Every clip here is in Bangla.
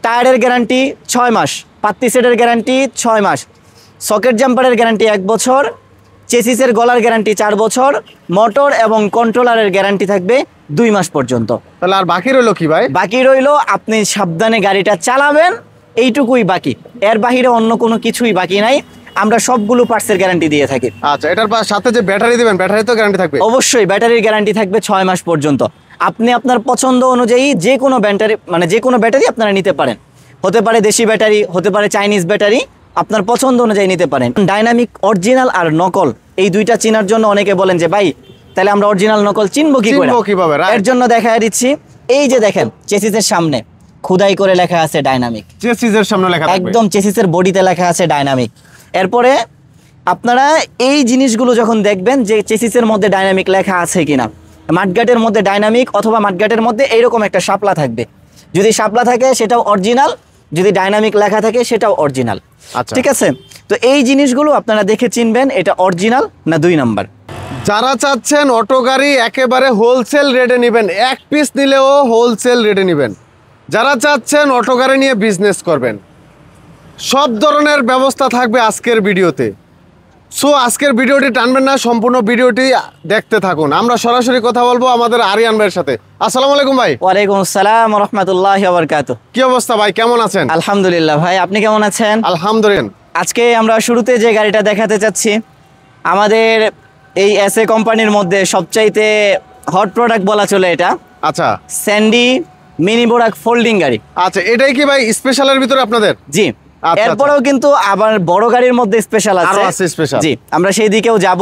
টায়ারের গ্যারান্টি 6 মাস, পাত্তি সেটের গ্যারান্টি 6 মাস, সকেট জাম্পারের গ্যারান্টি 1 বছর, চেসিসের গলার গ্যারান্টি 4 বছর, মোটর এবং কন্ট্রোলারের গ্যারান্টি থাকবে 2 মাস পর্যন্ত। তাহলে আর বাকি রইলো কি ভাই? বাকি রইলো আপনি সাবধানে গাড়িটা চালাবেন, এইটুকুই বাকি। এর বাহিরে অন্য কোনো কিছুই বাকি নাই। আমরা সবগুলো পার্টসের গ্যারান্টি দিয়ে থাকি। আচ্ছা, এটার সাথে যে ব্যাটারি দিবেন, ব্যাটারি তো গ্যারান্টি থাকবে? অবশ্যই ব্যাটারির গ্যারান্টি থাকবে 6 মাস পর্যন্ত। আপনি আপনার পছন্দ অনুযায়ী যে কোনো ব্যাটারি যে কোনো ব্যাটারি আপনারা নিতে পারেন। হতে পারে দেশি ব্যাটারি, হতে পারে চাইনিজ ব্যাটারি, আপনার পছন্দ অনুযায়ী নিতে পারেন। ডাইনামিক অরিজিনাল আর নকল এই দুইটা চেনার জন্য অনেকে বলেন যে ভাই তাহলে আমরা অরিজিনাল নকল চিনবো কিভাবে? এর জন্য দেখায় দিচ্ছি। এই যে দেখেন চেসিসের সামনে খোদাই করে লেখা আছে ডাইনামিক, চেসিসের সামনে লেখা থাকবে, একদম চেসিসের বডিতে লেখা আছে ডাইনামিক। এরপরে আপনারা এই জিনিসগুলো যখন দেখবেন যে চেসিসের মধ্যে ডাইনামিক লেখা আছে কিনা, মাঠগাটের মধ্যে ডাইনামিক অথবা মাঠগাটের মধ্যে এইরকম একটা শাপলা থাকবে। যদি শাপলা থাকে সেটাও অরিজিনাল, যদি ডাইনামিক লেখা থাকে সেটাও অরিজিনাল। ঠিক আছে, তো এই জিনিসগুলো আপনারা দেখে চিনবেন এটা অরিজিনাল না 2 নাম্বার। যারা চাচ্ছেন অটো গাড়ি একেবারে হোলসেল রেটে নেবেন, 1 পিস নিলেও হোলসেল রেটে নেবেন, যারা চাচ্ছেন অটো গাড়ি নিয়ে বিজনেস করবেন, সব ধরনের ব্যবস্থা থাকবে আজকের ভিডিওতে। সো আজকের ভিডিওটি টানবেন না, সম্পূর্ণ ভিডিওটি দেখতে থাকুন। আমরা সরাসরি কথা বলবো আমাদের আরিয়ান ভাইয়ের সাথে। আসসালামু আলাইকুম ভাই। ওয়ালাইকুম আসসালাম ওয়া রাহমাতুল্লাহি ওয়া বারাকাতুহু। কি অবস্থা ভাই, কেমন আছেন? আলহামদুলিল্লাহ ভাই, আপনি কেমন আছেন? আলহামদুলিল্লাহ। আজকে আমরা শুরুতে যে গাড়িটা দেখাতে চাচ্ছি, আমাদের এই এসএ কোম্পানির মধ্যে সবচাইতে হট প্রোডাক্ট বলা চলে এটা। আচ্ছা, স্যান্ডি মিনি বোরাক ফোল্ডিং গাড়ি। আচ্ছা, এটাই কি ভাই স্পেশালের ভিতরে আপনাদের? জি, এরপরেও কিন্তু আবার বড় গাড়ির মধ্যে স্পেশাল আছে। জি, আমরা সেই দিকেও যাব।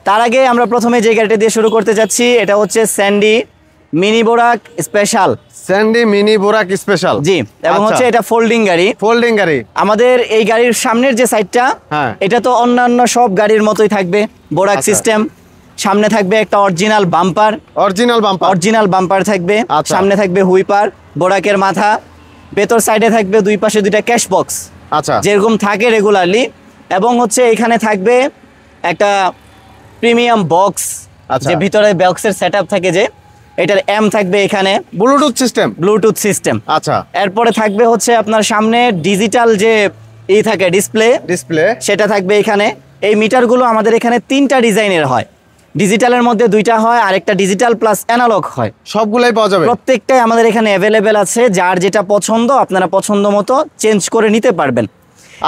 তার আগে আমরা প্রথমে যে গাড়িটা দিয়ে শুরু করতে যাচ্ছি এটা হচ্ছে স্যান্ডি মিনি বোরাক স্পেশাল। স্যান্ডি মিনি বোরাক স্পেশাল, জি, এবং হচ্ছে এটা ফোল্ডিং গাড়ি। ফোল্ডিং গাড়ি। আমাদের এই গাড়ির সামনের যে সাইডটা, এটা তো অন্যান্য সব গাড়ির মতোই থাকবে বোরাক সিস্টেম। সামনে থাকবে একটা অরিজিনাল বাম্পার, অরিজিনাল বাম্পার থাকবে। সামনে থাকবে হুইপার, বোরাকের মাথা। ভেতর সাইডে থাকবে দুই পাশে দুইটা ক্যাশ বক্স, আচ্ছা, যেরকম থাকে রেগুলারলি। এবং হচ্ছে এখানে থাকবে একটা প্রিমিয়াম বক্স, যে ভিতরে বক্সের সেটআপ থাকে, যে এটার এম থাকবে এখানে, ব্লুটুথ সিস্টেম। আচ্ছা, এরপরে থাকবে হচ্ছে আপনার সামনে ডিজিটাল যে থাকে ডিসপ্লে, সেটা থাকবে এখানে। এই মিটারগুলো আমাদের এখানে 3টা ডিজাইনের হয়। ডিজিটালের মধ্যে 2টা হয়, আর একটা ডিজিটাল প্লাস অ্যানালগ হয়। সবগুলাই পাওয়া যাবে? প্রত্যেকটাই আমাদের এখানে অ্যাভেলেবেল আছে। যার যেটা পছন্দ আপনারা পছন্দ মতো চেঞ্জ করে নিতে পারবেন।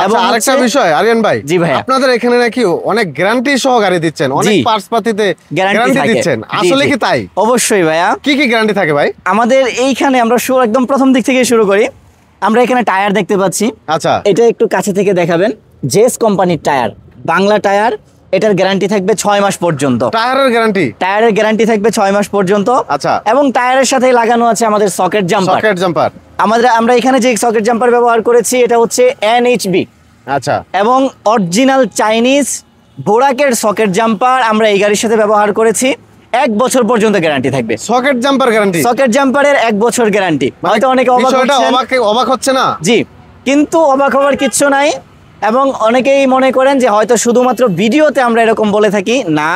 এবং আরেকটা বিষয় আরিয়ান ভাই, জি ভাই, আপনাদের এখানে নাকি অনেক গ্যারান্টি সহ গাড়ি দিচ্ছেন, অনেক পার্টস পাতিতে গ্যারান্টি দিচ্ছেন, আসলে কি তাই? অবশ্যই ভাইয়া। কি কি গ্যারান্টি থাকে ভাই আমাদের এইখানে? আমরা একদম প্রথম দিক থেকে শুরু করি। আমরা এখানে টায়ার দেখতে পাচ্ছি। আচ্ছা, এটা একটু কাছে থেকে দেখাবেন। জেস কোম্পানির টায়ার, বাংলা টায়ার। এটার গ্যারান্টি থাকবে 6 মাস পর্যন্ত। টায়ারের গ্যারান্টি থাকবে 6 মাস পর্যন্ত। আচ্ছা, এবং টায়ারের সাথে লাগানো আছে আমাদের সকেট জাম্পার। আমরা এখানে যে সকেট জাম্পার ব্যবহার করেছি এটা হচ্ছে NHB। আচ্ছা, এবং অরিজিনাল চাইনিজ বোরাকের সকেট জাম্পার আমরা এই গাড়ির সাথে ব্যবহার করেছি। 1 বছর পর্যন্ত গ্যারান্টি থাকবে। সকেট জাম্পারের 1 বছর গ্যারান্টি। হয়তো অনেকে অবাক হচ্ছে না? জি, কিন্তু অবাক হওয়ার কিচ্ছু নাই। এবং অনেকেই মনে করেন যে হয়তো শুধুমাত্র ভিডিওতে আমরা এরকম বলে থাকি, না,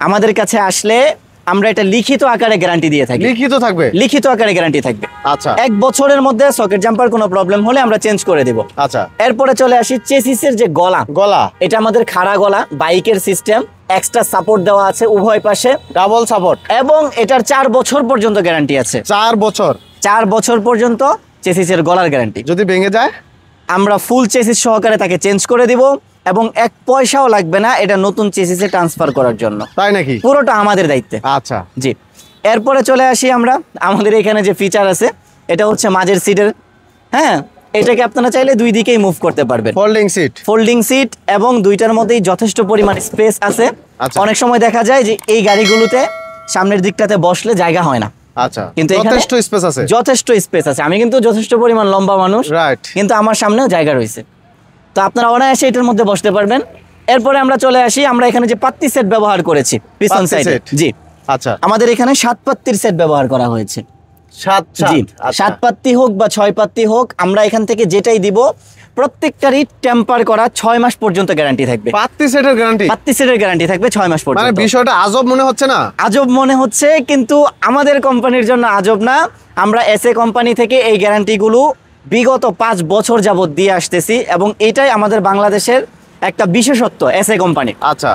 আমাদের কাছে আসলে আমরা এটা লিখিত আকারে গ্যারান্টি দিয়ে থাকি। লিখিত আকারে গ্যারান্টি থাকবে। আচ্ছা, 1 বছরের মধ্যে সকেট জাম্পার কোনো প্রবলেম হলে আমরা চেঞ্জ করে দেব। আচ্ছা, এরপরে চলে আসি চেসিসের যে গলা। এটা আমাদের খাড়া গলা, বাইকের সিস্টেম, এক্সট্রা সাপোর্ট দেওয়া আছে উভয় পাশে, ডাবল সাপোর্ট। এবং এটার 4 বছর পর্যন্ত গ্যারান্টি আছে। 4 বছর পর্যন্ত চেসিসের গলার গ্যারান্টি। যদি ভেঙে যায় আমরা ফুল চেসিস সহকারে তাকে চেঞ্জ করে দিব, এবং 1 পয়সাও লাগবে না এটা নতুন চেসিসে ট্রান্সফার করার জন্য। তাই নাকি? পুরোটা আমাদের দায়িত্বে। আচ্ছা, জি। এরপরে চলে আসি আমরা আমাদের এখানে যে ফিচার আছে, এটা হচ্ছে মাঝের সিটের। হ্যাঁ, এটাকে আপনারা চাইলে 2 দিকেই মুভ করতে পারবেন। ফোল্ডিং সিট এবং 2টার মধ্যেই যথেষ্ট পরিমাণ স্পেস আছে। অনেক সময় দেখা যায় যে এই গাড়িগুলোতে সামনের দিকটাতে বসলে জায়গা হয় না। আচ্ছা, কিন্তু যথেষ্ট স্পেস আছে। আমি কিন্তু যথেষ্ট পরিমাণ লম্বা মানুষ, কিন্তু আমার সামনেও জায়গা রয়েছে, তো আপনারা অনায়াসে এটার মধ্যে বসতে পারবেন। এরপরে আমরা চলে আসি, আমরা এখানে যে পাত্তি সেট ব্যবহার করেছি পিছন সাইডে, জি, আচ্ছা, আমাদের এখানে 7 পাত্তির সেট ব্যবহার করা হয়েছে। 7 পাত্তি হোক বা 6 পাত্তি হোক, আমরা এখান থেকে যেটাই দিব প্রত্যেকটারই টেম্পার করা 6 মাস পর্যন্ত গ্যারান্টি থাকবে। পাত্তি সেটের গ্যারান্টি থাকবে 6 মাস পর্যন্ত। মানে বিষয়টা আজব মনে হচ্ছে না? আজব মনে হচ্ছে, কিন্তু আমাদের কোম্পানির জন্য আজব না। আমরা এসএ কোম্পানি থেকে এই গ্যারান্টিগুলো বিগত 5 বছর যাবত দিয়ে আসতেছি এবং এটাই আমাদের বাংলাদেশের একটা বিশেষত্ব এসএ কোম্পানি। আচ্ছা,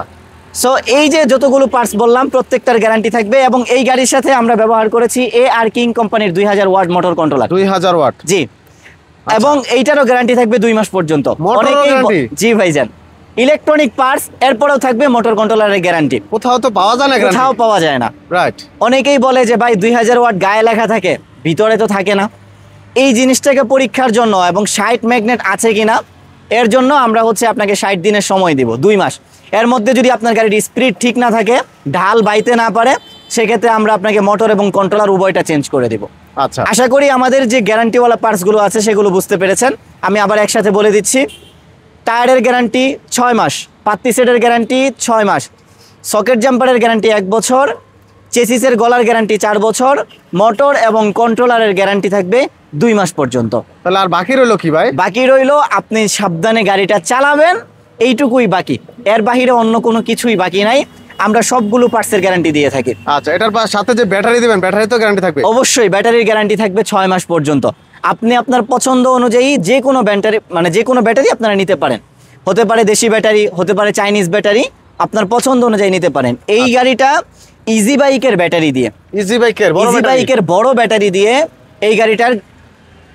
সো এই যে যতগুলো পার্টস বললাম প্রত্যেকটার গ্যারান্টি থাকবে এবং এই গাড়ির সাথে আমরা ব্যবহার করেছি AR কিং কোম্পানির 2000 ওয়াট মোটর কন্ট্রোলার। 2000 ওয়াট, জি। এবং এইটারও গ্যারান্টি থাকবে 2 মাস পর্যন্ত। জি ভাইজান, ইলেকট্রনিক পার্টস এরপরেও থাকবে মোটর কন্ট্রোলারের গ্যারান্টি। কোথাও তো পাওয়া যায় না, কোথাও পাওয়া যায় না। রাইট। অনেকেই বলে যে ভাই 2000 ওয়াট গায়ে লেখা থাকে, ভিতরে তো থাকে না। এই জিনিসটাকে পরীক্ষার জন্য এবং 60 ম্যাগনেট আছে কিনা এর জন্য আমরা হচ্ছে আপনাকে 60 দিনের সময় দিব, 2 মাস। এর মধ্যে যদি আপনার গাড়ির স্পিড ঠিক না থাকে, ঢাল বাইতে না পারে, সেক্ষেত্রে আমরা আপনাকে মোটর এবং কন্ট্রোলার উভয়টা চেঞ্জ করে দিব। আচ্ছা, আশা করি আমাদের যে গ্যারান্টিওয়ালা পার্টসগুলো আছে সেগুলো বুঝতে পেরেছেন। আমি আবার একসাথে বলে দিচ্ছি, টায়ারের গ্যারান্টি 6 মাস, পাত্তি সেটের গ্যারান্টি 6 মাস, সকেট জাম্পারের গ্যারান্টি 1 বছর, চেসিসের গলার গ্যারান্টি 4 বছর, মোটর এবং কন্ট্রোলারের গ্যারান্টি থাকবে 2 মাস পর্যন্ত। তাহলে আর বাকি রইলো কি ভাই? বাকি রইলো আপনি সাবধানে গাড়িটা চালাবেন, এইটুকুই বাকি। এর বাহিরে অন্য কোনো কিছুই বাকি নাই। আমরা সবগুলো পার্টসের গ্যারান্টি দিয়ে থাকি। আচ্ছা, এটার সাথে যে ব্যাটারি দিবেন, ব্যাটারি তো গ্যারান্টি থাকবে? অবশ্যই, ব্যাটারির গ্যারান্টি থাকবে 6 মাস পর্যন্ত। আপনি আপনার পছন্দ অনুযায়ী যে কোনো ব্যাটারি আপনারা নিতে পারেন। হতে পারে দেশি ব্যাটারি, হতে পারে চাইনিজ ব্যাটারি, আপনার পছন্দ অনুযায়ী নিতে পারেন। এই গাড়িটা ইজি বাইকের ব্যাটারি দিয়ে, ইজি বাইকের বড় ব্যাটারি দিয়ে এই গাড়িটার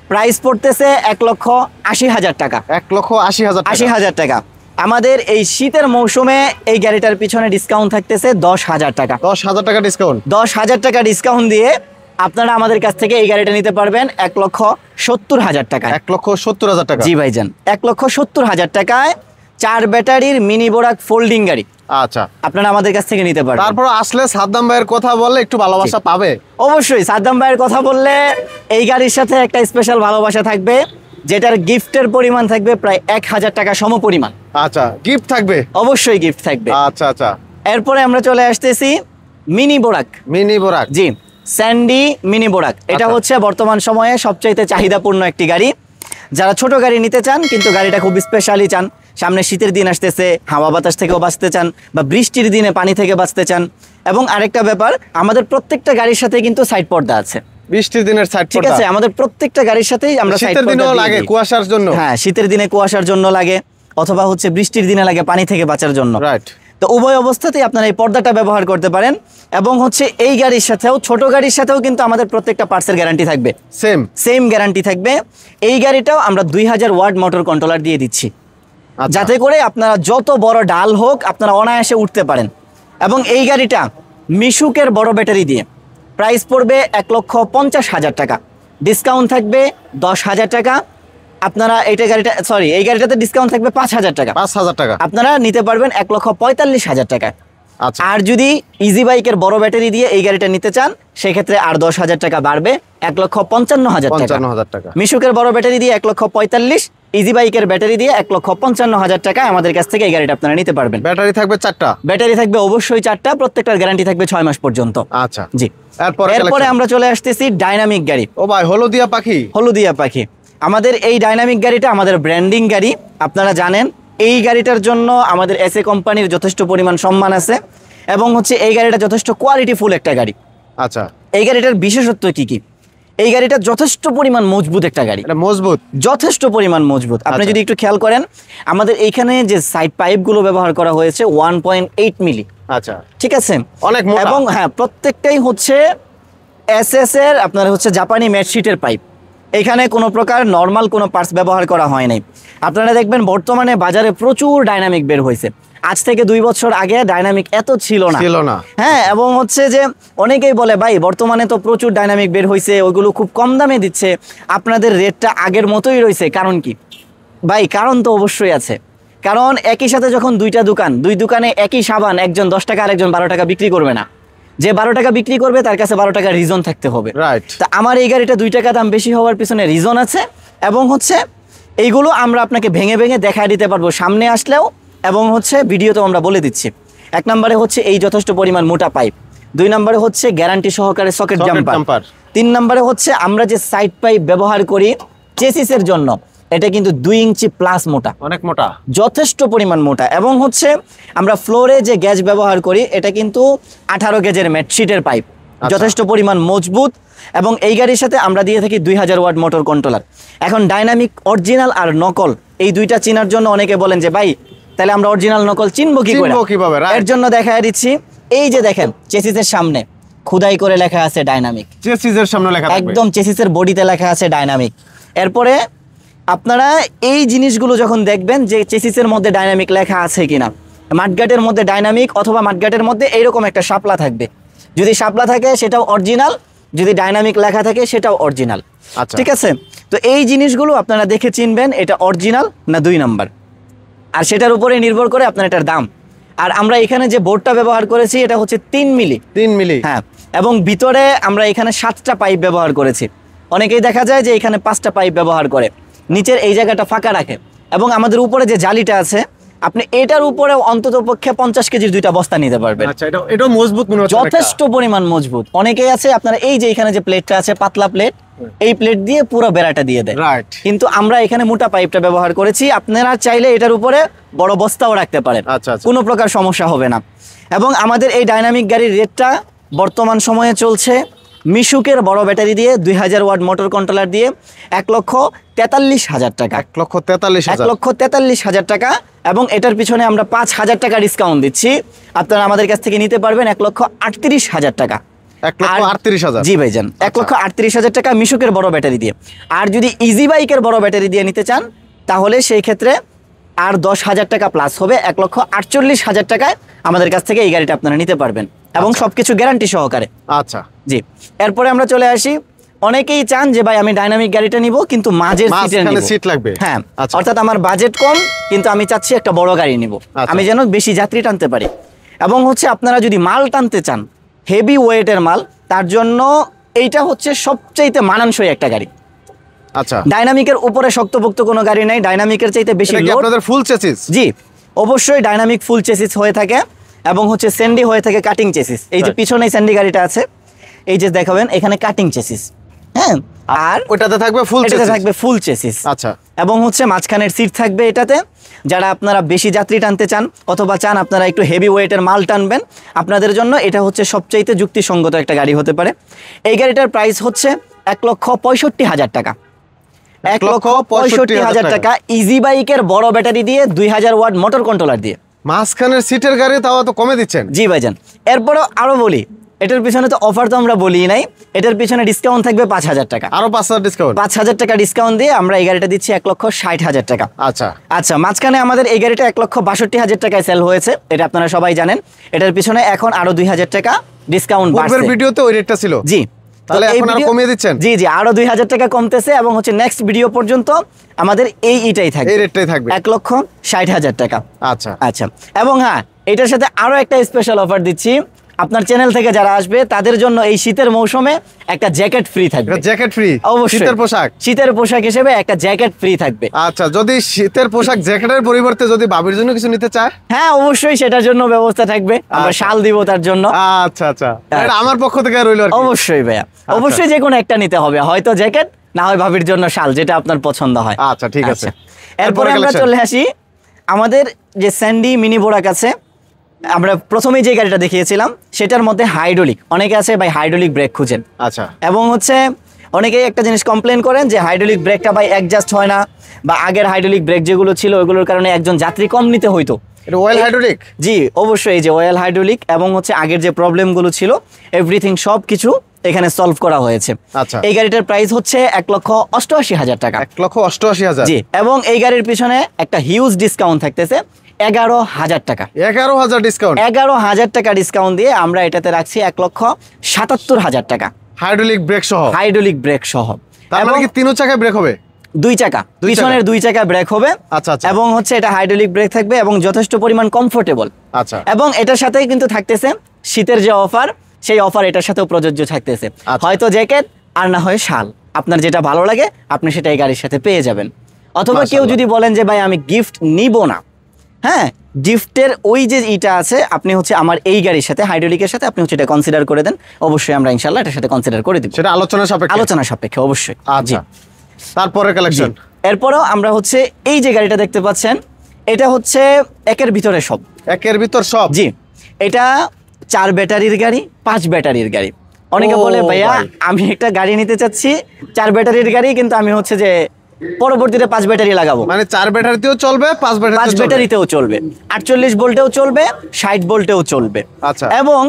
প্রাইস পড়তেছে 1,80,000 টাকা। 1,80,000 টাকা। আমাদের এই শীতের মৌসুমে এই গাড়িটার পিছনে ডিসকাউন্ট থাকতেছে 10,000 টাকা। 10,000 টাকা ডিসকাউন্ট? 10,000 টাকা ডিসকাউন্ট দিয়ে আপনারা আমাদের কাছ থেকে এই গাড়িটা নিতে পারবেন 1,70,000 টাকা। 1,70,000 টাকা? জি ভাইজান, 1,70,000 টাকায় 4 ব্যাটারির মিনি বোরাক ফোল্ডিং গাড়ি। আচ্ছা, আপনারা আমাদের কাছ থেকে নিতে পারবেন। তারপর আসলে সাদ্দাম ভাইয়ের কথা বললে একটু ভালোবাসা পাবে? অবশ্যই, সাদ্দাম ভাইয়ের কথা বললে এই গাড়ির সাথে একটা স্পেশাল ভালোবাসা থাকবে, যেটার গিফটের পরিমাণ থাকবে প্রায় 1,000 টাকা সমপরিমাণ। আচ্ছা, গিফট থাকবে? অবশ্যই গিফট থাকবে। আচ্ছা আচ্ছা। এরপরে আমরা চলে আসতেছি মিনি বোরাক। মিনি বোরাক? জি, স্যান্ডি মিনি বোরাক। এটা হচ্ছে বর্তমান সময়ে সবচাইতে চাহিদাপূর্ণ একটি গাড়ি। যারা ছোট গাড়ি নিতে চান কিন্তু গাড়িটা খুব স্পেশালি চান, সামনে শীতের দিন আসতেছে, হাওয়া বাতাস থেকেও বাঁচতে চান, বা বৃষ্টির দিনে পানি থেকে বাঁচতে চান। এবং আরেকটা ব্যাপার, আমাদের প্রত্যেকটা গাড়ির সাথে কিন্তু সাইড পর্দা আছে। বৃষ্টির দিনের সাইড পর্দা? ঠিক আছে, আমাদের প্রত্যেকটা গাড়ির সাথেই আমরা সাইড পর্দা দিই। লাগে কুয়াশার জন্য? হ্যাঁ, শীতের দিনে কুয়াশার জন্য লাগে, অথবা হচ্ছে বৃষ্টির দিনে লাগে পানি থেকে বাঁচার জন্য। রাইট। তো উভয় অবস্থাতেই আপনারা এই পর্দাটা ব্যবহার করতে পারেন। এবং হচ্ছে এই গাড়ির সাথেও, ছোট গাড়ির সাথেও কিন্তু আমাদের প্রত্যেকটা পার্টসের গ্যারান্টি থাকবে, সেম গ্যারান্টি থাকবে। এই গাড়িটাও আমরা 2000 ওয়াট মোটর কন্ট্রোলার দিয়ে দিচ্ছি, যাতে করে আপনারা যত বড় ডাল হোক আপনারা অনায়াসে উঠতে পারেন। এবং এই গাড়িটা মিশুকের বড় ব্যাটারি দিয়ে প্রাইস পড়বে 1,50,000 টাকা। ডিসকাউন্ট থাকবে 10,000 টাকা। আপনারা এই গাড়িটাতে ডিসকাউন্ট থাকবে 5,000 টাকা। 5,000 টাকা আপনারা নিতে পারবেন 1,45,000 টাকা। আচ্ছা। আর যদি ইজি বাইকের বড় ব্যাটারি দিয়ে এই গাড়িটা নিতে চান, সেক্ষেত্রে আর 10,000 টাকা বাড়বে, 1,55,000 টাকা। মিশুকের বড় ব্যাটারি দিয়ে 1,45,000, ইজি বাইকের ব্যাটারি দিয়ে 1,55,000 টাকা আমাদের কাছ থেকে এই গাড়িটা আপনারা নিতে পারবেন। ব্যাটারি থাকবে 4টা? ব্যাটারি থাকবে অবশ্যই 4টা, প্রত্যেকটার গ্যারান্টি থাকবে 6 মাস পর্যন্ত। আচ্ছা, জি। এরপরে আমরা চলে আসতেছি ডাইনামিক গাড়ি। ও ভাই, হলুদিয়া পাখি। আমাদের এই ডাইনামিক গাড়িটা আমাদের ব্র্যান্ডিং গাড়ি। আপনারা জানেন এই গাড়িটার জন্য আমাদের এসএ কোম্পানির যথেষ্ট পরিমাণ সম্মান আছে, এবং হচ্ছে এই গাড়িটা যথেষ্ট কোয়ালিটিফুল একটা গাড়ি। আচ্ছা, এই গাড়িটার বিশেষত্ব কি কি? এই গাড়িটা যথেষ্ট পরিমাণ মজবুত একটা গাড়ি। যথেষ্ট পরিমাণ মজবুত। আপনি যদি একটু খেয়াল করেন, আমাদের এইখানে যে সাইড পাইপগুলো ব্যবহার করা হয়েছে 1.8 মিলি। আচ্ছা, ঠিক আছে, অনেক মোটা। এবং হ্যাঁ, প্রত্যেকটাই হচ্ছে এসএস এর আপনার হচ্ছে জাপানি ম্যাটশিটের পাইপ। এখানে কোনো প্রকার নর্মাল কোনো পার্টস ব্যবহার করা হয় নাই। আপনারা দেখবেন বর্তমানে বাজারে প্রচুর ডাইনামিক বের হয়েছে। আজ থেকে 2 বছর আগে ডাইনামিক এত ছিল না। হ্যাঁ, এবং হচ্ছে যে অনেকেই বলে ভাই বর্তমানে তো প্রচুর ডাইনামিক বের হয়েছে, ওইগুলো খুব কম দামে দিচ্ছে, আপনাদের রেটটা আগের মতোই রয়েছে, কারণ কি? ভাই কারণ তো অবশ্যই আছে। কারণ একই সাথে যখন দুই দোকানে একই সাবান, একজন 10 টাকা আর একজন 12 টাকা বিক্রি করবে না। যে 12 টাকা বিক্রি করবে তার কাছে 12 টাকা রিজন থাকতে হবে। তা আমার এই গাড়িটা 2 টাকা দাম বেশি হওয়ার পিছনে রিজন আছে, এবং হচ্ছে এইগুলো আমরা আপনাকে ভেঙে ভেঙে দেখায় দিতে পারবো সামনে আসলেও, এবং হচ্ছে ভিডিওতেও আমরা বলে দিচ্ছি। 1 নম্বরে হচ্ছে এই যথেষ্ট পরিমাণ মোটা পাইপ, 2 নম্বরে হচ্ছে গ্যারান্টি সহকারে সকেট জাম্পার, 3 নম্বরে হচ্ছে আমরা যে সাইড পাইপ ব্যবহার করি চেসিসের জন্য, এটা কিন্তু 2 ইঞ্চি প্লাস মোটা, অনেক মোটা, যথেষ্ট পরিমাণ মোটা। এবং হচ্ছে আমরা ফ্লোরে যে গ্যাজ ব্যবহার করি, এটা কিন্তু 18 গেজের ম্যাটশিটের পাইপ, যথেষ্ট পরিমাণ মজবুত। এবং এই গাড়ির সাথে আমরা দিয়ে থাকি 2000 ওয়াট মোটর কন্ট্রোলার। এখন ডাইনামিক অরিজিনাল আর নকল এই দুইটা চেনার জন্য অনেকে বলেন যে ভাই তাহলে আমরা অরিজিনাল নকল চিনবো কি করে? কিভাবে? এর জন্য দেখায় দিচ্ছি, এই যে দেখেন চেসিসের সামনে খোদাই করে লেখা আছে ডাইনামিক, চেসিসের সামনে লেখা থাকবে, একদম চেসিসের বডিতে লেখা আছে ডাইনামিক। এরপরে আপনারা এই জিনিসগুলো যখন দেখবেন যে চেসিসের মধ্যে ডাইনামিক লেখা আছে কিনা, মাঠগাটের মধ্যে ডাইনামিক অথবা মাঠগাটের মধ্যে এইরকম একটা শাপলা থাকবে, যদি শাপলা থাকে সেটাও অরিজিনাল, যদি ডাইনামিক লেখা থাকে সেটাও অরিজিনাল। আচ্ছা, ঠিক আছে? তো এই জিনিসগুলো আপনারা দেখে চিনবেন এটা অরিজিনাল না 2 নাম্বার, আর সেটার উপরে নির্ভর করে আপনার এটার দাম। আর আমরা এখানে যে বোর্ডটা ব্যবহার করেছি এটা হচ্ছে 3 মিলি। 3 মিলি, হ্যাঁ। এবং ভিতরে আমরা এখানে 7টা পাইপ ব্যবহার করেছি। অনেকেই দেখা যায় যে এখানে 5টা পাইপ ব্যবহার করে, নিচের এই জায়গাটা ফাঁকা রাখে। এবং আমাদের উপরে যে জালিটা আছে আপনি এটার উপরে অন্তত পক্ষে 50 কেজির 2টা বস্তা নিতে পারবেন। আচ্ছা, এটা মজবুত মনে হচ্ছে, যথেষ্ট পরিমাণ মজবুত। অনেকেই আছে আপনারা এই যে এখানে যে প্লেটটা আছে পাতলা প্লেট, এই প্লেট দিয়ে পুরো বেড়াটা দিয়ে দেয়, রাইট। কিন্তু আমরা এখানে মোটা পাইপটা ব্যবহার করেছি। আপনারা চাইলে এটার উপরে বড় বস্তাও রাখতে পারেন, আচ্ছা, কোনো প্রকার সমস্যা হবে না। এবং আমাদের এই ডাইনামিক গাড়ির রেটটা বর্তমান সময়ে চলছে মিশুকের বড় ব্যাটারি দিয়ে 2000 ওয়াট মোটর কন্ট্রোলার দিয়ে 1,43,000 টাকা। 1,43,000 টাকা। এবং এটার পিছনে আমরা 5,000 টাকা ডিসকাউন্ট দিচ্ছি। আপনারা আমাদের কাছ থেকে নিতে পারবেন 1,38,000 টাকা। 1,38,000, জি ভাইজান, 1,38,000 টাকা মিশুকের বড় ব্যাটারি দিয়ে। আর যদি ইজি বাইকের বড় ব্যাটারি দিয়ে নিতে চান তাহলে সেই ক্ষেত্রে আর 10,000 টাকা প্লাস হবে, 1,48,000 টাকায় আমাদের কাছ থেকে এই গাড়িটা আপনারা নিতে পারবেন এবং সবকিছু গ্যারান্টি সহকারে। আচ্ছা জি। এরপরে আমরা চলে আসি, অনেকেই চান যে ভাই আমি ডাইনামিক গাড়িটা নিব কিন্তু মাঝের সিট লাগবে। হ্যাঁ, অর্থাৎ আমার বাজেট কম কিন্তু আমি চাচ্ছি একটা বড় গাড়ি নিব, আমি যেন বেশি যাত্রী টানতে পারি। এবং হচ্ছে আপনারা যদি মাল টানতে চান হেভি ওয়েটের মাল, তার জন্য এইটা হচ্ছে সবচাইতে মানানসই একটা গাড়ি। আচ্ছা, ডাইনামিকের উপরে শক্তপোক্ত কোনো গাড়ি নাই, ডাইনামিকের চাইতে বেশি লোড। আপনাদের ফুল চেসিস? জি অবশ্যই ডাইনামিক ফুল চেসিস হয়ে থাকে এবং হচ্ছে স্যান্ডি হয়ে থাকে কাটিং চেসিস। এই যে পিছনে স্যান্ডি গাড়িটা আছে, এই যে দেখাবেন এখানে কাটিং চেসিস, হ্যাঁ, আর ওটাতে থাকবে ফুল চেসিস। এটাতে থাকবে ফুল চেসিস। আচ্ছা। এবং হচ্ছে মাঝখানের সিট থাকবে এটাতে, যারা আপনারা বেশি যাত্রী টানতে চান অথবা চান আপনারা একটু হেভি ওয়েটের মাল টানবেন, আপনাদের জন্য এটা হচ্ছে সবচাইতে যুক্তিসঙ্গত একটা গাড়ি হতে পারে। এই গাড়িটার প্রাইস হচ্ছে 1,65,000 টাকা। 1,65,000 টাকা ইজি বাইকের বড় ব্যাটারি দিয়ে 2000 ওয়াট মোটর কন্ট্রোলার দিয়ে। মাঝখানের সিটের গাড়ি তাও তো কমে দিচ্ছেন? জি ভাইজান। এরপরও আরো বলি, এটার পিছনে তো অফার তো আমরা বলি নাই, এটার পিছনে ডিসকাউন্ট থাকবে 5,000 টাকা। আরো 5,000 ডিসকাউন্ট? 5,000 টাকা ডিসকাউন্ট দিয়ে আমরা এই গাড়িটা দিচ্ছি 1,60,000 টাকা। আচ্ছা আচ্ছা, মাঝখানে আমাদের এই গাড়িটা 1,62,000 টাকায় সেল হয়েছে, এটা আপনারা সবাই জানেন। এটার পিছনে এখন আরো 2,000 টাকা ডিসকাউন্ট বাড়ছে। পূর্বের ভিডিওতে ওই রেটটা ছিল। জি, তাহলে এখন আরো কমিয়ে দিচ্ছেন? জি জি, আরো 2,000 টাকা কমতেছে এবং হচ্ছে নেক্সট ভিডিও পর্যন্ত আমাদের এইটাই থাকবে, এই রেটটাই থাকবে, 1,60,000 টাকা। আচ্ছা আচ্ছা। এবং হ্যাঁ, এটার সাথে আরো একটা স্পেশাল অফার দিচ্ছি, আপনার চ্যানেল থেকে যারা আসবে তাদের জন্য এই শীতের মৌসুমে একটা জ্যাকেট ফ্রি থাকবে। Jacket free? অবশ্যই, শীতের পোশাক? শীতের পোশাক হিসেবে একটা জ্যাকেট ফ্রি থাকবে। আচ্ছা, যদি শীতের পোশাক জ্যাকেটের পরিবর্তে যদি বাবির জন্য কিছু নিতে চায়? হ্যাঁ অবশ্যই, সেটার জন্য ব্যবস্থা থাকবে, আমরা শাল দিব তার জন্য। আচ্ছা আচ্ছা, এটা আমার পক্ষ থেকে রইল। অবশ্যই ভাইয়া, অবশ্যই যে কোনো একটা নিতে হবে, হয়তো জ্যাকেট না হয় ভাবির জন্য শাল, যেটা আপনার পছন্দ হয়। আচ্ছা ঠিক আছে। এরপরে আমরা চলে আসি আমাদের যে স্যান্ডি মিনি বোরাক আছে, আমরা প্রথমেই যে গাড়িটা দেখিয়েছিলাম সেটার মধ্যে হাইড্রোলিক, অনেকে আছে ভাই হাইড্রোলিক ব্রেক খুঁজেন। আচ্ছা। এবং হচ্ছে অনেকেই একটা জিনিস কমপ্লেন করেন যে হাইড্রোলিক ব্রেকটা ভাই অ্যাডজাস্ট হয় না, বা আগের হাইড্রোলিক ব্রেক যেগুলো ছিল ওইগুলোর কারণে একজন যাত্রী কম নিতে হইতো। এটা অয়েল হাইড্রোলিক? জি অবশ্যই, এই যে অয়েল হাইড্রোলিক এবং হচ্ছে আগের যে প্রবলেমগুলো ছিল এভরিথিং সব কিছু এখানে সলভ করা হয়েছে। আচ্ছা। এই গাড়িটার প্রাইস হচ্ছে 1,88,000 টাকা। 1,88,000? জি। এবং এই গাড়ির পিছনে একটা হিউজ ডিসকাউন্ট থাকতেছে 11,000 টাকা। 11,000 ডিসকাউন্ট? 11,000 টাকা ডিসকাউন্ট দিয়ে আমরা এটাতে রাখছি 1,77,000 টাকা। হাইড্রোলিক ব্রেক সহ? হাইড্রোলিক ব্রেক সহ। তার মানে কি 3 চাকায় ব্রেক হবে? 2 চাকা, পিছনের 2 চাকা ব্রেক হবে। আচ্ছা আচ্ছা। এবং হচ্ছে এটা হাইড্রোলিক ব্রেক থাকবে এবং যথেষ্ট পরিমাণ কমফোর্টেবল। আচ্ছা। এবং এটার সাথেই কিন্তু থাকতেছে শীতের যে অফার, সেই অফার এটার সাথেও প্রযোজ্য থাকতেছে। হয়তো জ্যাকেট আর না হয় শাল, আপনার যেটা ভালো লাগে আপনি সেটা এই গাড়ির সাথে পেয়ে যাবেন। অথবা কেউ যদি বলেন যে ভাই আমি গিফট নিব না, হ্যাঁ, গিফটের ওই যে ইটা আছে, আপনি হচ্ছে আমার এই গাড়ির সাথে হাইড্রোলিকের সাথে আপনি হচ্ছে এটা কনসিডার করে দেন, অবশ্যই আমরা ইনশাআল্লাহ এটার সাথে কনসিডার করে দিব। সেটা আলোচনা সাপেক্ষে অবশ্যই। আচ্ছা। তারপরে কালেকশন? এরপরও আমরা হচ্ছে এই যে গাড়িটা দেখতে পাচ্ছেন, এটা হচ্ছে একের ভিতরে সব। একের ভিতর সব? জি। এটা 4 ব্যাটারির গাড়ি, 5 ব্যাটারির গাড়ি। অনেকে বলে ভাইয়া আমি একটা গাড়ি নিতে চাচ্ছি 4 ব্যাটারির গাড়ি, কিন্তু আমি হচ্ছে যে পরবর্তীতে 5 ব্যাটারি লাগাবো। মানে 4 ব্যাটারিতেও চলবে, 5 ব্যাটারিতেও চলবে, 48 ভোল্টেও চলবে, 60 ভোল্টেও চলবে। আচ্ছা। এবং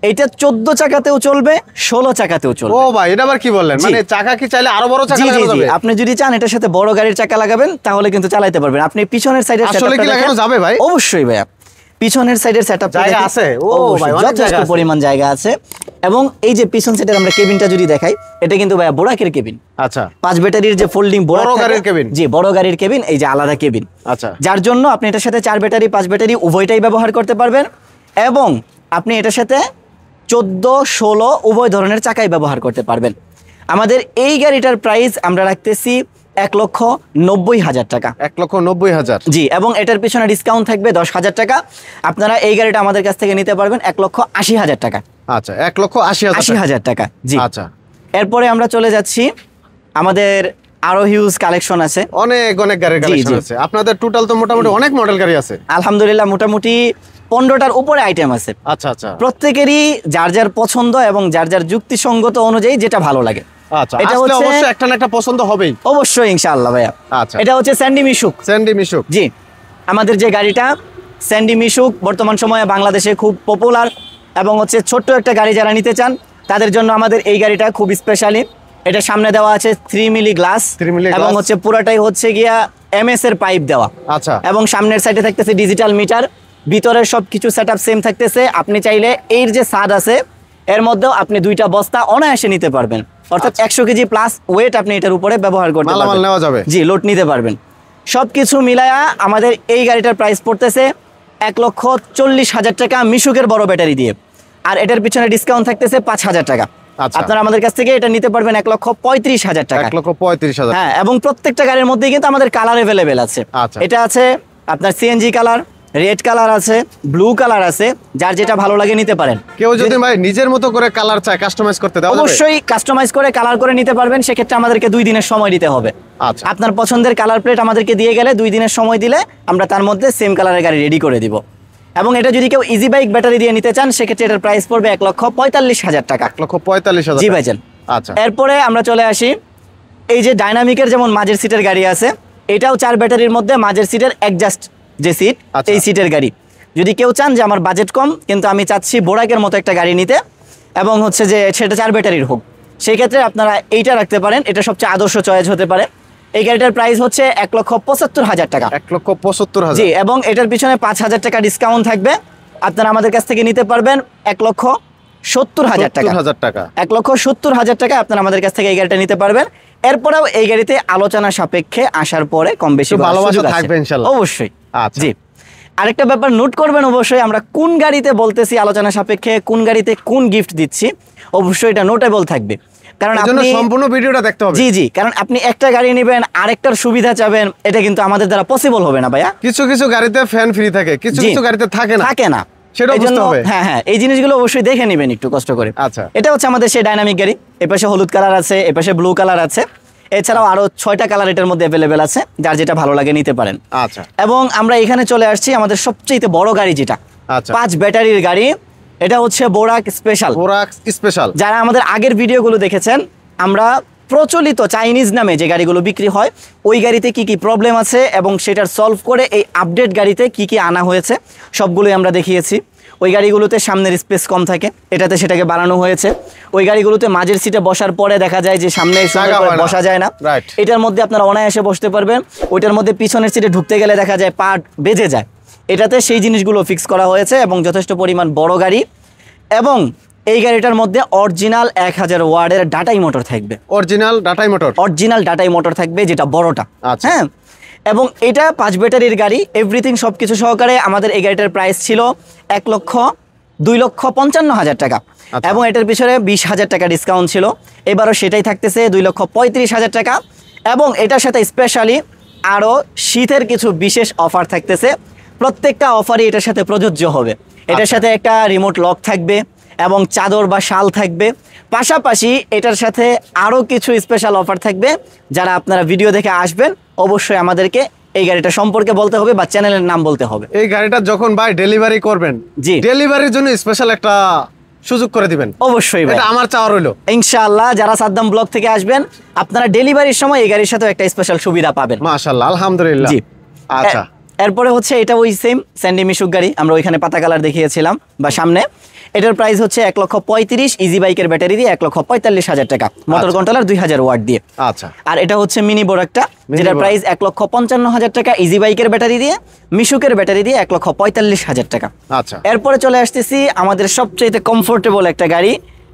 এটা 14 চাকাতেও চলবে, 16 চাকাতেও চলবে। ও ভাই, এটা আবার কি বললেন? মানে চাকা কি চাইলে আরো বড় চাকা লাগানো যাবে? আপনি যদি চান এটার সাথে বড় গাড়ির চাকা লাগাবেন তাহলে কিন্তু চালাতে পারবেন। আপনি পিছনের সাইডের আসলে কি লাগানো যাবে ভাই? অবশ্যই ভাইয়া, পিছনের সাইডের সেটআপ জায়গা আছে। ও ভাই, অনেক যথেষ্ট পরিমাণ জায়গা আছে। এবং এই যে পিছন সাইডের আমরা কেবিনটা যদি দেখাই, এটা কিন্তু ভাইয়া বোরাকের কেবিন। আচ্ছা। 5 ব্যাটারির যে ফোল্ডিং বড় গাড়ির কেবিন। জি, বড় গাড়ির কেবিন, এই যে আলাদা কেবিন। আচ্ছা। যার জন্য আপনি এটার সাথে 4 ব্যাটারি 5 ব্যাটারি উভয়টাই ব্যবহার করতে পারবেন। এবং আপনি এটার সাথে 14, 16 উভয় ধরনের চাকাই ব্যবহার করতে পারবেন। আমাদের এই গাড়িটার প্রাইস আমরা রাখতেছি 1,90,000 টাকা। 1,90,000। জি, এবং এটার পিছনে ডিসকাউন্ট থাকবে 10,000 টাকা। আপনারা এই গাড়িটা আমাদের কাছ থেকে নিতে পারবেন 1,80,000 টাকা। আচ্ছা, 1,80,000 টাকা। জি। আচ্ছা। এরপরে আমরা চলে যাচ্ছি, আমাদের আরো হিউজ কালেকশন আছে, অনেক গাড়ির কালেকশন আছে আপনাদের। টোটাল তো মোটামুটি অনেক মডেল গাড়ি আছে। আলহামদুলিল্লাহ, মোটামুটি 15টার উপরে আইটেম আছে। আচ্ছা আচ্ছা। প্রত্যেকেরই যার যার পছন্দ এবং যার যার যুক্তিসঙ্গত অনুযায়ী যেটা ভালো লাগে। আচ্ছা, এটা হচ্ছে অবশ্যই একটা না একটা পছন্দ হবেই। অবশ্যই ইনশাআল্লাহ ভাইয়া। আচ্ছা। এটা হচ্ছে স্যান্ডি মিশুক। স্যান্ডি মিশুক। জি, আমাদের যে গাড়িটা স্যান্ডি মিশুক বর্তমান সময়ে বাংলাদেশে খুব পপুলার, এবং হচ্ছে ছোট্ট একটা গাড়ি যারা নিতে চান তাদের জন্য আমাদের এই গাড়িটা খুব স্পেশালি। এটা সামনে দেওয়া আছে 3 মিলি গ্লাস, এবং হচ্ছে পুরাটাই হচ্ছে গিয়া এমএস এর পাইপ দেওয়া। আচ্ছা। এবং সামনের সাইডে থাকতেছে ডিজিটাল মিটার, ভিতরের সবকিছু সেটআপ সেম থাকতেছে। আপনি চাইলে এর যে ছাদ আছে এর মধ্যেও আপনি 2টা বস্তা অনায়াসে নিতে পারবেন, অর্থাৎ 100 কেজি প্লাস ওয়েট আপনি এটার উপরে ব্যবহার করতে পারবেন, মালামাল নেওয়া যাবে। জি, লোড নিতে পারবেন। সবকিছু মিলায়া আমাদের এই গাড়িটার প্রাইস পড়তেছে 1,40,000 টাকা মিশুকের বড় ব্যাটারি দিয়ে। আর এটার পিছনে ডিসকাউন্ট থাকতেছে 5,000 টাকা। আপনারা আমাদের কাছ থেকে এটা নিতে পারবেন 1,35,000 টাকা। 1,35,000। হ্যাঁ, এবং প্রত্যেকটা গাড়ির মধ্যে কিন্তু আমাদের কালার अवेलेबल আছে। এটা আছে আপনার সিএনজি কালার, রেড কালার আছে, ব্লু কালার আছে, যার যেটা ভালো লাগে নিতে পারেন। কেউ যদি ভাই নিজের মতো করে কালার চায় কাস্টমাইজ করতে দেওয়া যাবে? অবশ্যই কাস্টমাইজ করে কালার করে নিতে পারবেন। সেক্ষেত্রে আমাদেরকে 2 দিনের সময় দিতে হবে। আচ্ছা। আপনার পছন্দের কালার প্লেট আমাদেরকে দিয়ে গেলে 2 দিনের সময় দিলে আমরা তার মধ্যে সেম কালারের গাড়ি রেডি করে দিব। এবং এটা যদি কেউ ইজি বাইক ব্যাটারি দিয়ে নিতে চান সেক্ষেত্রে এটার প্রাইস পড়বে 1,45,000 টাকা। 1,45,000। জি ভাইজান। আচ্ছা। এরপরে আমরা চলে আসি, এই যে ডাইনামিকের যেমন মাঝের সিটের গাড়ি আছে, এটাও 4 ব্যাটারির মধ্যে মাঝের সিটের অ্যাডজাস্ট যে সিট, এই সিটের গাড়ি। যদি কেউ চান যে আমার বাজেট কম কিন্তু আমি চাচ্ছি বোরাকের মতো একটা গাড়ি নিতে, এবং হচ্ছে যে সেটা 4 ব্যাটারির হোক, সেই ক্ষেত্রে আপনারা এইটা রাখতে পারেন। এটা সবচেয়ে আদর্শ চয়েস হতে পারে। এই গাড়িটার প্রাইস হচ্ছে 1,75,000 টাকা। 1,75,000। জি, এবং এটার পিছনে 5,000 টাকা ডিসকাউন্ট থাকবে। আপনারা আমাদের কাছ থেকে নিতে পারবেন 1,70,000 টাকা। 1,70,000 টাকা আপনারা আমাদের কাছ থেকে এই গাড়িটা নিতে পারবেন। এরপরেও এই গাড়িতে আলোচনা সাপেক্ষে আসার পরে কম বেশি ভালোবাসা থাকবে ইনশাআল্লাহ। অবশ্যই। আচ্ছা। জি, আরেকটা ব্যাপার নোট করবেন অবশ্যই, আমরা কোন গাড়িতে বলতেছি আলোচনা সাপেক্ষে, কোন গাড়িতে কোন গিফট দিচ্ছি, অবশ্যই এটা নোটেবল থাকবে। কারণ আপনি সম্পূর্ণ ভিডিওটা দেখতে হবে। জি জি, কারণ আপনি একটা গাড়ি নেবেন আরেকটার সুবিধা চাবেন, এটা কিন্তু আমাদের দ্বারা পসিবল হবে না ভাইয়া। কিছু কিছু গাড়িতে ফ্যান ফ্রি থাকে, কিছু কিছু গাড়িতে থাকে না। সেটা বুঝতে হবে। হ্যাঁ, এই জিনিসগুলো অবশ্যই দেখে নেবেন একটু কষ্ট করে। আচ্ছা। এটা হচ্ছে আমাদের সেই ডাইনামিক গাড়ি। এপাশে হলুদ কালার আছে, এপাশে ব্লু কালার আছে, এছাড়াও আরো 6টা কালার এটার মধ্যে अवेलेबल আছে, যার যেটা ভালো লাগে নিতে পারেন। আচ্ছা। এবং আমরা এখানে চলে আসছি আমাদের সবচেয়ে বড় গাড়ি যেটা, আচ্ছা, 5 ব্যাটারির গাড়ি। এটা হচ্ছে বোরাক স্পেশাল। বোরাক স্পেশাল। যারা আমাদের আগের ভিডিওগুলো দেখেছেন, আমরা প্রচলিত চাইনিজ নামে যে গাড়িগুলো বিক্রি হয় ওই গাড়িতে কি কি প্রবলেম আছে এবং সেটার সলভ করে এই আপডেট গাড়িতে কি কি আনা হয়েছে সবগুলোই আমরা দেখিয়েছি। ওই গাড়িগুলোতে সামনের স্পেস কম থাকে, এটাতে সেটাকে বাড়ানো হয়েছে। ওই গাড়িগুলোতে মাঝের সিটে বসার পরে দেখা যায় যে সামনে বসা যায় না, এটার মধ্যে আপনারা অনায়াসে বসতে পারবেন। ওইটার মধ্যে পিছনের সিটে ঢুকতে গেলে দেখা যায় পা বেজে যায়। এটাতে সেই জিনিসগুলো ফিক্স করা হয়েছে এবং যথেষ্ট পরিমাণ বড় গাড়ি। এবং এই গাড়িটার মধ্যে অরিজিনাল 1000 ওয়াটের ডাটাই মোটর থাকবে। অরিজিনাল ডাটাই মোটর থাকবে, যেটা বড়টা। হ্যাঁ, এবং এটা 5 ব্যাটারির গাড়ি, এভরিথিং সবকিছু সহকারে আমাদের এই গাড়িটার প্রাইস ছিল 2,55,000 টাকা। এবং এটার পিছনে 20,000 টাকা ডিসকাউন্ট ছিল, এবারও সেটাই থাকতেছে 2,35,000 টাকা। এবং এটার সাথে স্পেশালি আরও শীতের কিছু বিশেষ অফার থাকতেছে, প্রত্যেকটা অফারই এটার সাথে প্রযোজ্য হবে। এটার সাথে একটা রিমোট লক থাকবে এবং চাদর বা শাল থাকবে। পাশাপাশি এটার সাথে আরও কিছু স্পেশাল অফার থাকবে। যারা আপনারা ভিডিও দেখে আসবেন অবশ্যই আমাদেরকে এই গাড়িটা সম্পর্কে বলতে হবে বা চ্যানেলের নাম বলতে হবে। এই গাড়িটা যখন ভাই ডেলিভারি করবেন, জি, ডেলিভারির জন্য স্পেশাল একটা সুযোগ করে দিবেন। অবশ্যই ভাই, এটা আমার চাওয়া রইলো। ইনশাআল্লাহ যারা সাদ্দাম ব্লক থেকে আসবেন আপনারা ডেলিভারির সময় এই গাড়ির সাথে একটা স্পেশাল সুবিধা পাবেন। মাশাআল্লাহ, আলহামদুলিল্লাহ। জি। আচ্ছা, এরপরে হচ্ছে এটা ওই সেম স্যান্ডি মিশুক গাড়ি, আমরা ওইখানে পাতা কালার দেখিয়েছিলাম বা সামনে। এটার প্রাইস হচ্ছে 1,35,000, ইজি বাইকের ব্যাটারি দিয়ে 1,45,000 টাকা, মোটর কন্ট্রোলার 2000 ওয়াট দিয়ে। আচ্ছা। আর এটা হচ্ছে মিনি বোরাকটা, যেটার প্রাইস 1,55,000 টাকা, ইজি বাইকের ব্যাটারি দিয়ে, মিশুকের ব্যাটারি দিয়ে 1,45,000 টাকা। আচ্ছা। এরপরে চলে আসতেছি আমাদের সবচেয়ে কমফোর্টেবল একটা গাড়ি,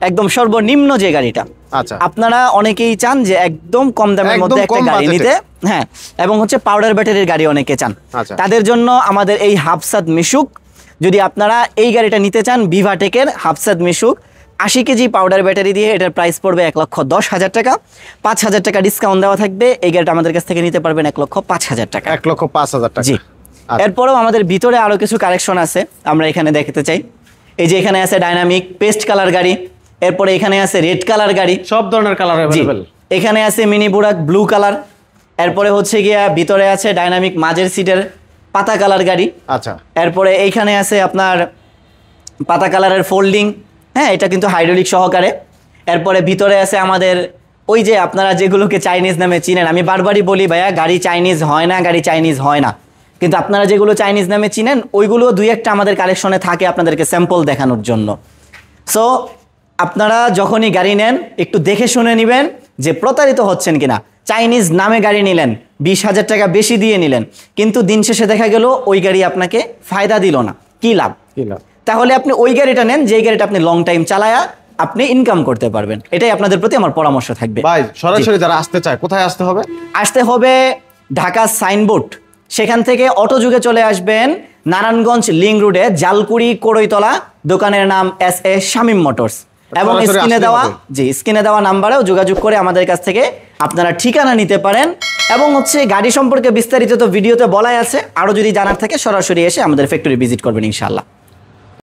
একদম সর্বনিম্ন যে গাড়িটা। আচ্ছা। আপনারা অনেকেই চান যে একদম কম দামের মধ্যে একটা গাড়ি নিতে, হ্যাঁ, এবং হচ্ছে পাউডার ব্যাটারির গাড়ি অনেকে চান। আচ্ছা। তাদের জন্য আমাদের এই হাফসাদ মিশুক, যদি আপনারা এই গাড়িটা নিতে চান, ভিভাটেকের হাফসাদ মিশুক 80 কেজি পাউডার ব্যাটারি দিয়ে, এটার প্রাইস পড়বে 1,10,000 টাকা। 5,000 টাকা ডিসকাউন্ট দেওয়া থাকবে, এই গাড়িটা আমাদের কাছ থেকে নিতে পারবেন 1,05,000 টাকা। 1,05,000 টাকা। জি। এরপরেও আমাদের ভিতরে আরো কিছু কালেকশন আছে, আমরা এখানে দেখতে চাই। এই যে এখানে আছে ডাইনামিক পেস্ট কালার গাড়ি, এরপরে এখানে আছে রেড কালার গাড়ি, সব ধরনের কালার अवेलेबल। এখানে আছে মিনি বুরাক ব্লু কালার, এরপরে হচ্ছে গিয়া ভিতরে আছে ডাইনামিক মাঝের সিটের পাতা কালার গাড়ি। আচ্ছা। এরপরে এইখানে আছে আপনার পাতা কালারের ফোল্ডিং, হ্যাঁ, এটা কিন্তু হাইড্রোলিক সহকারে। এরপরে ভিতরে আছে আমাদের ওই যে আপনারা যেগুলোকে চাইনিজ নামে চিনেন, আমি বারবারই বলি ভাইয়া গাড়ি চাইনিজ হয় না, গাড়ি চাইনিজ হয় না, কিন্তু আপনারা যেগুলো চাইনিজ নামে চিনেন ওইগুলো দুই একটা আমাদের কালেকশনে থাকে আপনাদেরকে স্যাম্পল দেখানোর জন্য। সো আপনারা যখনই গাড়ি নেন একটু দেখে শুনে নেবেন যে প্রতারিত হচ্ছেন কিনা। চাইনিজ নামে গাড়ি নিলেন, 20,000 টাকা বেশি দিয়ে নিলেন, কিন্তু দিন শেষে দেখা গেল ওই গাড়ি আপনাকে ফায়দা দিল না, কি লাভ? তাহলে আপনি ওই গাড়িটা নেন যে গাড়িটা আপনি লং টাইম চালায়া আপনি ইনকাম করতে পারবেন। এটাই আপনাদের প্রতি আমার পরামর্শ থাকবে। ভাই সরাসরি যারা আসতে চায় কোথায় আসতে হবে? আসতে হবে ঢাকা সাইনবোর্ড, সেখান থেকে অটো যুগে চলে আসবেন নারায়ণগঞ্জ লিংক রোডে জালকুড়ি কোড়ইতলা, দোকানের নাম SA শামীম মোটরস, এবং স্ক্রিনে দেওয়া নাম্বারেও যোগাযোগ করে আমাদের কাছ থেকে আপনারা ঠিকানা নিতে পারেন। এবং হচ্ছে গাড়ি সম্পর্কে বিস্তারিত তো ভিডিওতে বলাই আছে, আরো যদি জানার থাকে সরাসরি এসে আমাদের ফ্যাক্টরি ভিজিট করবেন ইনশাআল্লাহ।